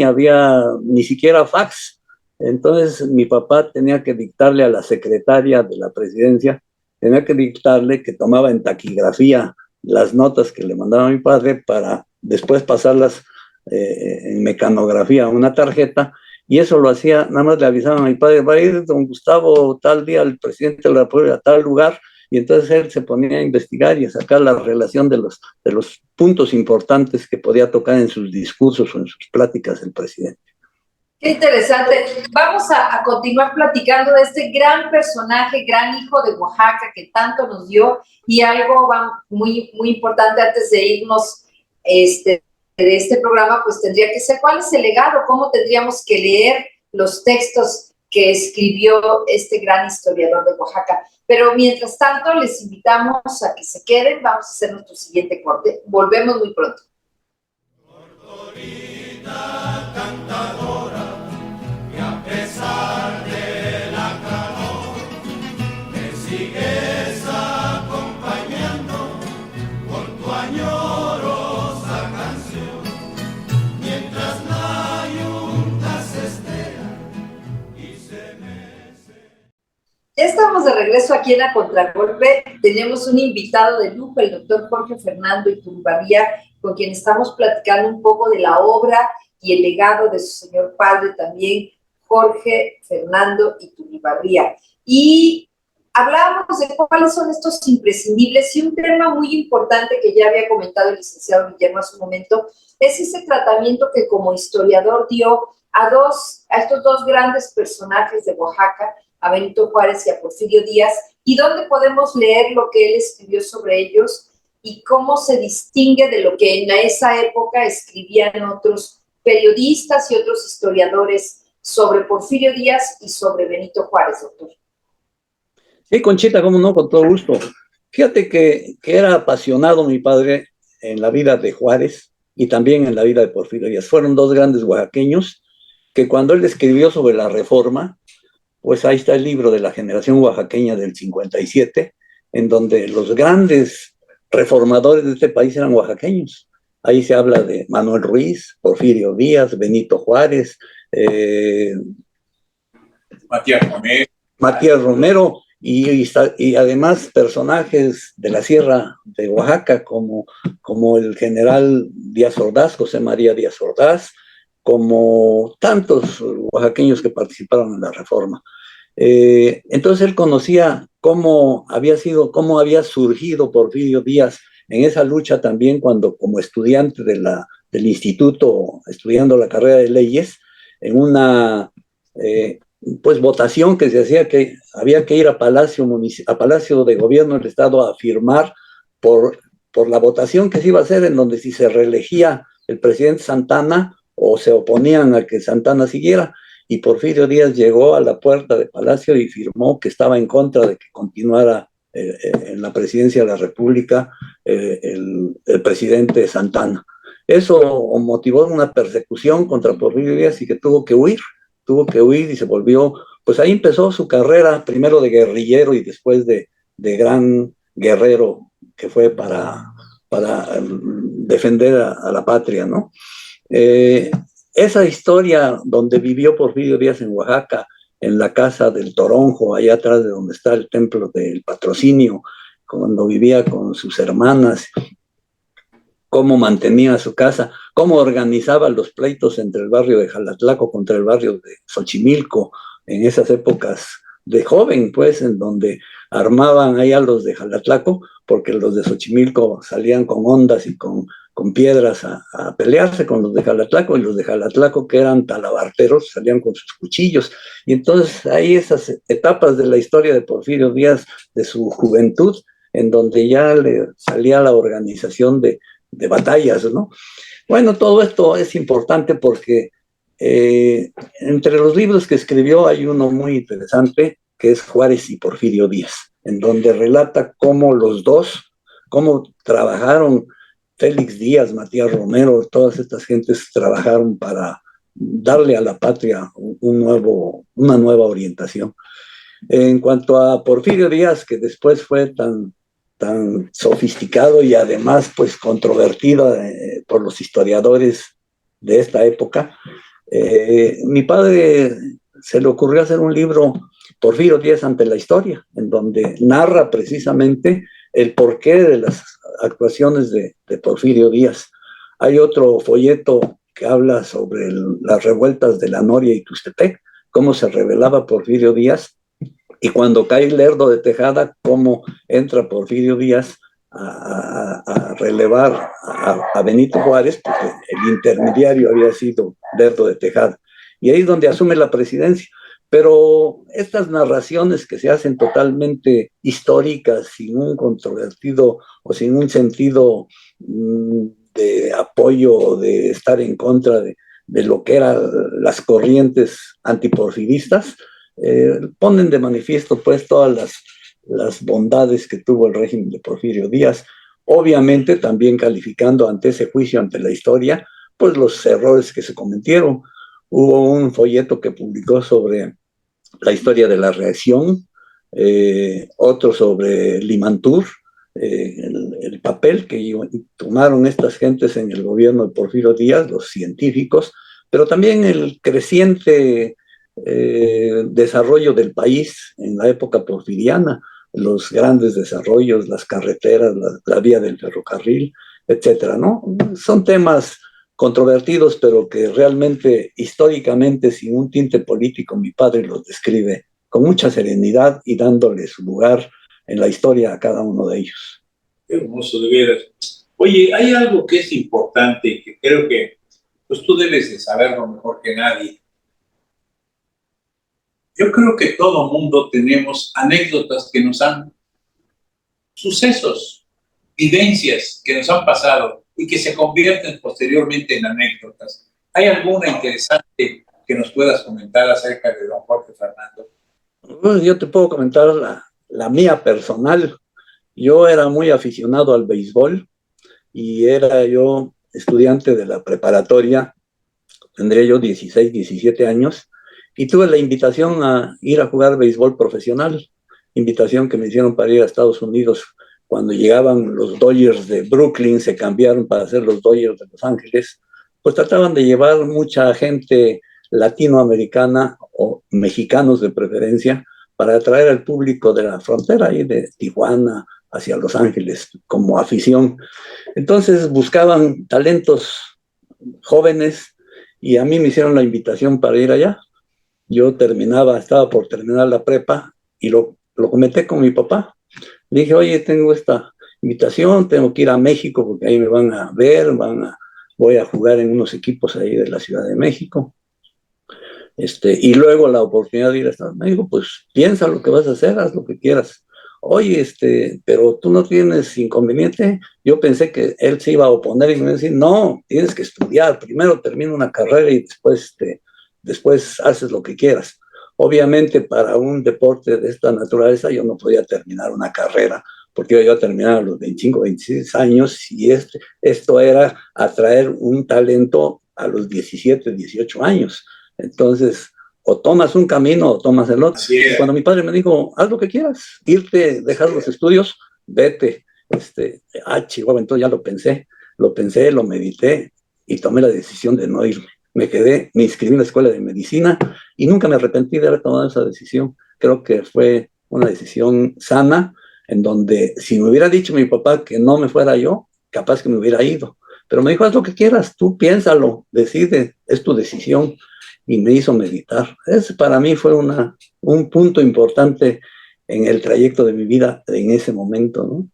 ni siquiera fax. Entonces mi papá tenía que dictarle a la secretaria de la presidencia, tenía que dictarle que tomaba en taquigrafía las notas que le mandaba mi padre, para después pasarlas en mecanografía a una tarjeta, y eso lo hacía, nada más le avisaban a mi padre: va a ir don Gustavo tal día, el presidente de la República, a tal lugar, y entonces él se ponía a investigar y a sacar la relación de los puntos importantes que podía tocar en sus discursos o en sus pláticas el presidente. Qué interesante. Vamos a continuar platicando de este gran personaje, gran hijo de Oaxaca que tanto nos dio, y algo muy, muy importante antes de irnos de este programa, pues tendría que ser cuál es el legado, cómo tendríamos que leer los textos que escribió este gran historiador de Oaxaca. Pero mientras tanto, les invitamos a que se queden. Vamos a hacer nuestro siguiente corte. Volvemos muy pronto. Tortorita cantadora, que a pesar de la calor, me sigues acompañando con tu añorosa canción, mientras la yunta se estera y se mece. Ya estamos de regreso aquí en A Contragolpe. Tenemos un invitado de lujo, el doctor Jorge Fernando Iturribarría, con quien estamos platicando un poco de la obra y el legado de su señor padre también, Jorge Fernando Iturribarría. Y hablábamos de cuáles son estos imprescindibles, y un tema muy importante que ya había comentado el licenciado Guillermo hace un momento, es ese tratamiento que como historiador dio a estos dos grandes personajes de Oaxaca, a Benito Juárez y a Porfirio Díaz, y dónde podemos leer lo que él escribió sobre ellos y cómo se distingue de lo que en esa época escribían otros periodistas y otros historiadores sobre Porfirio Díaz y sobre Benito Juárez, doctor. Sí, Conchita, cómo no, con todo gusto. Fíjate que era apasionado mi padre en la vida de Juárez y también en la vida de Porfirio Díaz. Fueron dos grandes oaxaqueños que cuando él escribió sobre la Reforma, pues ahí está el libro de la generación oaxaqueña del 57, en donde los grandes reformadores de este país eran oaxaqueños. Ahí se habla de Manuel Ruiz, Porfirio Díaz, Benito Juárez, Matías Romero, y además personajes de la Sierra de Oaxaca, como el general Díaz Ordaz, José María Díaz Ordaz, como tantos oaxaqueños que participaron en la Reforma. Entonces él conocía cómo había surgido Porfirio Díaz en esa lucha también cuando como estudiante del instituto, estudiando la carrera de leyes, en una pues votación que se hacía que había que ir a Palacio de Gobierno del Estado a firmar por la votación que se iba a hacer, en donde si se reelegía el presidente Santana o se oponían a que Santana siguiera, y Porfirio Díaz llegó a la puerta de Palacio y firmó que estaba en contra de que continuara en la presidencia de la República el presidente Santana. Eso motivó una persecución contra Porfirio Díaz y que tuvo que huir y se volvió, pues ahí empezó su carrera, primero de guerrillero y después de gran guerrero que fue para defender a la patria, ¿no? Esa historia donde vivió Porfirio Díaz en Oaxaca, en la casa del Toronjo, allá atrás de donde está el templo del Patrocinio, cuando vivía con sus hermanas, cómo mantenía su casa, cómo organizaba los pleitos entre el barrio de Jalatlaco contra el barrio de Xochimilco, en esas épocas de joven, pues, en donde armaban ahí a los de Jalatlaco, porque los de Xochimilco salían con ondas y con piedras a pelearse con los de Jalatlaco, y los de Jalatlaco, que eran talabarteros, salían con sus cuchillos. Y entonces hay esas etapas de la historia de Porfirio Díaz, de su juventud, en donde ya le salía la organización de batallas, ¿no? Bueno, todo esto es importante porque entre los libros que escribió hay uno muy interesante, que es Juárez y Porfirio Díaz, en donde relata cómo los dos, cómo trabajaron Félix Díaz, Matías Romero, todas estas gentes trabajaron para darle a la patria una nueva orientación. En cuanto a Porfirio Díaz, que después fue tan sofisticado y además pues controvertido por los historiadores de esta época, mi padre se le ocurrió hacer un libro, Porfirio Díaz ante la historia, en donde narra precisamente el porqué de las actuaciones de Porfirio Díaz. Hay otro folleto que habla sobre las revueltas de la Noria y Tuxtepec, cómo se rebelaba Porfirio Díaz, Y cuando cae Lerdo de Tejada, cómo entra Porfirio Díaz a relevar a Benito Juárez, porque el intermediario había sido Lerdo de Tejada. Y ahí es donde asume la presidencia. Pero estas narraciones que se hacen totalmente históricas, sin un controvertido o sin un sentido de apoyo o de estar en contra de lo que eran las corrientes antiporfiristas, ponen de manifiesto pues todas las bondades que tuvo el régimen de Porfirio Díaz, obviamente también calificando ante ese juicio, ante la historia, pues los errores que se cometieron. Hubo un folleto que publicó sobre la historia de la reacción, otro sobre Limantur, el papel que tomaron estas gentes en el gobierno de Porfirio Díaz, los científicos, pero también el creciente desarrollo del país en la época porfiriana, los grandes desarrollos, las carreteras, la vía del ferrocarril, etcétera, ¿no? Son temas controvertidos, pero que realmente históricamente, sin un tinte político, mi padre los describe con mucha serenidad y dándole su lugar en la historia a cada uno de ellos. Qué hermoso, de veras. Oye, hay algo que es importante y que creo que pues tú debes de saberlo mejor que nadie. Yo creo que todo mundo tenemos anécdotas que nos han, sucesos, vivencias que nos han pasado y que se convierten posteriormente en anécdotas. ¿Hay alguna interesante que nos puedas comentar acerca de don Jorge Fernando? Pues yo te puedo comentar la mía personal. Yo era muy aficionado al béisbol y era yo estudiante de la preparatoria, tendría yo 16, 17 años, y tuve la invitación a ir a jugar béisbol profesional, invitación que me hicieron para ir a Estados Unidos. Cuando llegaban los Dodgers de Brooklyn, se cambiaron para ser los Dodgers de Los Ángeles, pues trataban de llevar mucha gente latinoamericana o mexicanos de preferencia para atraer al público de la frontera, ahí de Tijuana hacia Los Ángeles, como afición. Entonces buscaban talentos jóvenes y a mí me hicieron la invitación para ir allá. Yo estaba por terminar la prepa y lo comenté con mi papá. Le dije, oye, tengo esta invitación, tengo que ir a México porque ahí me van a ver, voy a jugar en unos equipos ahí de la Ciudad de México. Y luego la oportunidad de ir a Estados Unidos. Me dijo, pues piensa lo que vas a hacer, haz lo que quieras. Oye, pero tú no tienes inconveniente. Yo pensé que él se iba a oponer y me iba a decir, no, tienes que estudiar, primero termina una carrera y después haces lo que quieras. Obviamente para un deporte de esta naturaleza yo no podía terminar una carrera, porque yo iba a terminar a los 25, 26 años y esto era atraer un talento a los 17, 18 años. Entonces, o tomas un camino o tomas el otro. Y cuando mi padre me dijo, haz lo que quieras, irte, dejar los estudios, vete. Chihuahua, entonces ya lo pensé, lo medité y tomé la decisión de no irme. Me inscribí en la escuela de medicina y nunca me arrepentí de haber tomado esa decisión. Creo que fue una decisión sana, en donde si me hubiera dicho mi papá que no me fuera yo, capaz que me hubiera ido. Pero me dijo, haz lo que quieras, tú piénsalo, decide, es tu decisión. Y me hizo meditar. Ese para mí fue un punto importante en el trayecto de mi vida en ese momento, ¿no?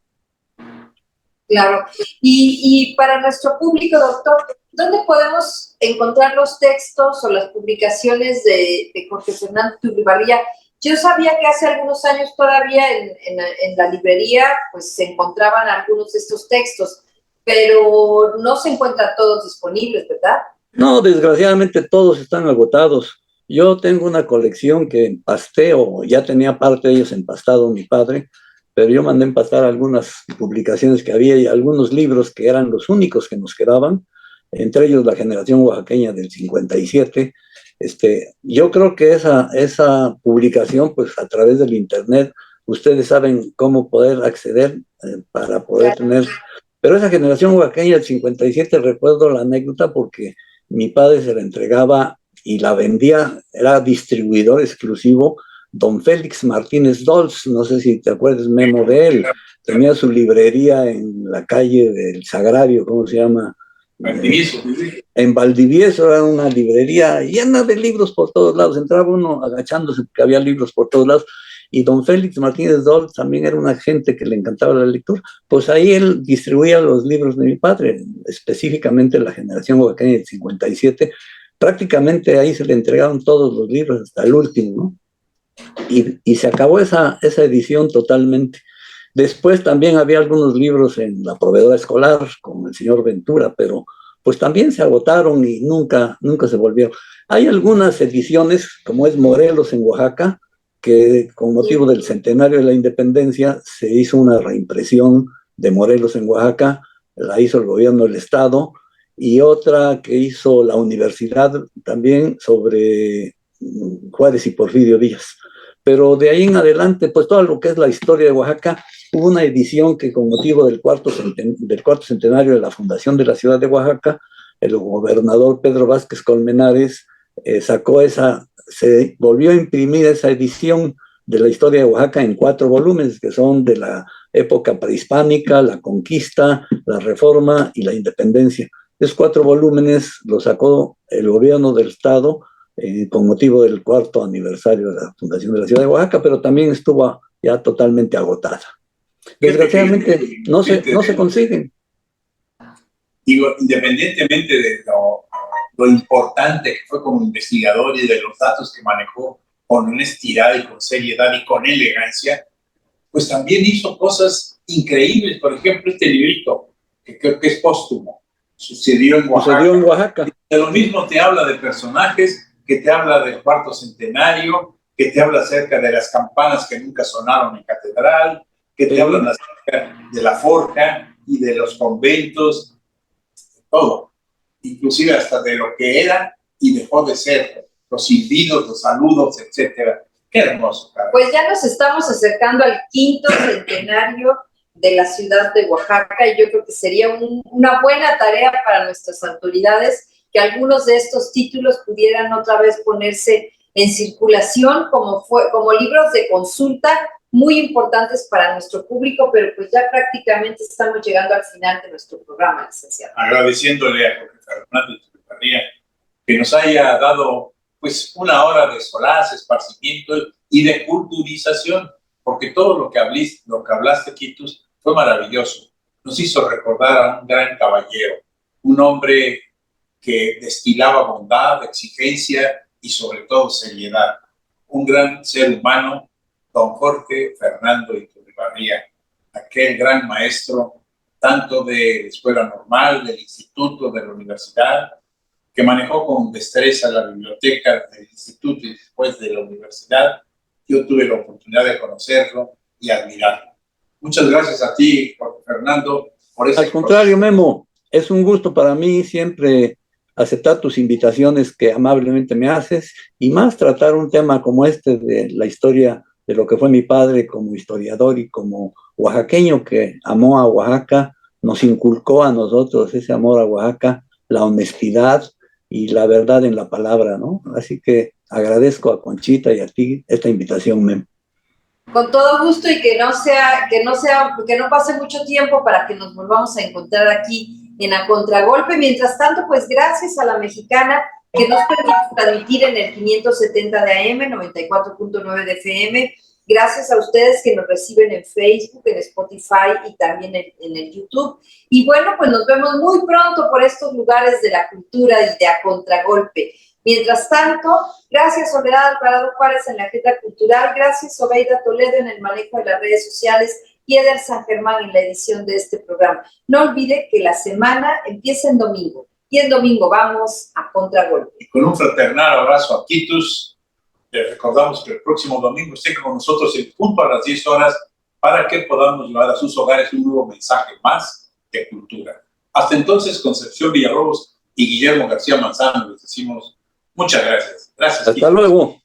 Claro. Y para nuestro público, doctor, ¿dónde podemos encontrar los textos o las publicaciones de Jorge Fernando Iturribarría? Yo sabía que hace algunos años todavía en la librería pues se encontraban algunos de estos textos, pero no se encuentran todos disponibles, ¿verdad? No, desgraciadamente todos están agotados. Yo tengo una colección que empasté, o ya tenía parte de ellos empastado mi padre, pero yo mandé empastar algunas publicaciones que había y algunos libros que eran los únicos que nos quedaban, entre ellos La Generación Oaxaqueña del 57. Yo creo que esa publicación, pues a través del internet, ustedes saben cómo poder acceder para poder tener. Pero esa Generación Oaxaqueña del 57, recuerdo la anécdota porque mi padre se la entregaba y la vendía, era distribuidor exclusivo, don Félix Martínez Dols, no sé si te acuerdas, Memo, de él. Tenía su librería en la calle del Sagrario, ¿cómo se llama? Valdivieso. En Valdivieso era una librería llena de libros por todos lados. Entraba uno agachándose porque había libros por todos lados. y don Félix Martínez Dol también era una gente que le encantaba la lectura, pues ahí él distribuía los libros de mi padre, específicamente la generación oaxaqueña del 57, prácticamente ahí se le entregaron todos los libros hasta el último, ¿no? Y se acabó esa edición totalmente. Después también había algunos libros en la proveedora escolar, como el señor Ventura, pero pues también se agotaron y nunca se volvieron. Hay algunas ediciones, como es Morelos en Oaxaca, que con motivo del centenario de la independencia se hizo una reimpresión de Morelos en Oaxaca, la hizo el gobierno del estado, y otra que hizo la universidad también sobre Juárez y Porfirio Díaz. Pero de ahí en adelante, pues todo lo que es la historia de Oaxaca, hubo una edición que con motivo del cuarto centenario de la fundación de la ciudad de Oaxaca, el gobernador Pedro Vázquez Colmenares sacó se volvió a imprimir esa edición de la historia de Oaxaca en 4 volúmenes, que son de la época prehispánica, la conquista, la reforma y la independencia. Esos 4 volúmenes los sacó el gobierno del estado con motivo del 4º aniversario de la fundación de la ciudad de Oaxaca, pero también estuvo ya totalmente agotada. Desgraciadamente no se consiguen. Digo, independientemente de lo importante que fue como investigador y de los datos que manejó con honestidad y con seriedad y con elegancia, pues también hizo cosas increíbles. Por ejemplo, este librito, que creo que es póstumo, sucedió en Oaxaca. De lo mismo te habla de personajes, que te habla del 4º centenario, que te habla acerca de las campanas que nunca sonaron en catedral, que te hablan acerca de la forja y de los conventos, todo, inclusive hasta de lo que era y dejó de ser, los silbidos, los saludos, etcétera. Qué hermoso, cara. Pues ya nos estamos acercando al 5º centenario de la ciudad de Oaxaca, y yo creo que sería una buena tarea para nuestras autoridades que algunos de estos títulos pudieran otra vez ponerse en circulación como libros de consulta muy importantes para nuestro público, pero pues ya prácticamente estamos llegando al final de nuestro programa, licenciado. Agradeciéndole a Jorge Fernando que nos haya dado pues una hora de solaz, esparcimiento y de culturización, porque todo lo que hablaste, Quitus, fue maravilloso. Nos hizo recordar a un gran caballero, un hombre que destilaba bondad, exigencia y sobre todo seriedad. Un gran ser humano, don Jorge Fernando Iturribarría, aquel gran maestro, tanto de la escuela normal, del instituto, de la universidad, que manejó con destreza la biblioteca del instituto y después de la universidad. Yo tuve la oportunidad de conocerlo y admirarlo. Muchas gracias a ti, Jorge Fernando, por ese. Al contrario, Memo, es un gusto para mí siempre aceptar tus invitaciones que amablemente me haces, y más tratar un tema como este de la historia de lo que fue mi padre como historiador y como oaxaqueño que amó a Oaxaca, nos inculcó a nosotros ese amor a Oaxaca, la honestidad y la verdad en la palabra, ¿no? Así que agradezco a Conchita y a ti esta invitación, Memo. Con todo gusto, y que no pase mucho tiempo para que nos volvamos a encontrar aquí en A Contragolpe. Mientras tanto, pues gracias a La Mexicana, que nos permite transmitir en el 570 de AM, 94.9 de FM. Gracias a ustedes que nos reciben en Facebook, en Spotify y también en el YouTube. Y bueno, pues nos vemos muy pronto por estos lugares de la cultura y de A Contragolpe. Mientras tanto, gracias Soledad Alvarado Juárez en la agenda cultural, gracias Obeida Toledo en el manejo de las redes sociales y Eder San Germán en la edición de este programa. No olvide que la semana empieza en domingo, y en domingo vamos a Contragolpe. Y con un fraternal abrazo a Quitus, les recordamos que el próximo domingo esté con nosotros en punto a las 10 horas para que podamos llevar a sus hogares un nuevo mensaje más de cultura. Hasta entonces, Concepción Villalobos y Guillermo García Manzano les decimos muchas gracias. Gracias. Hasta luego.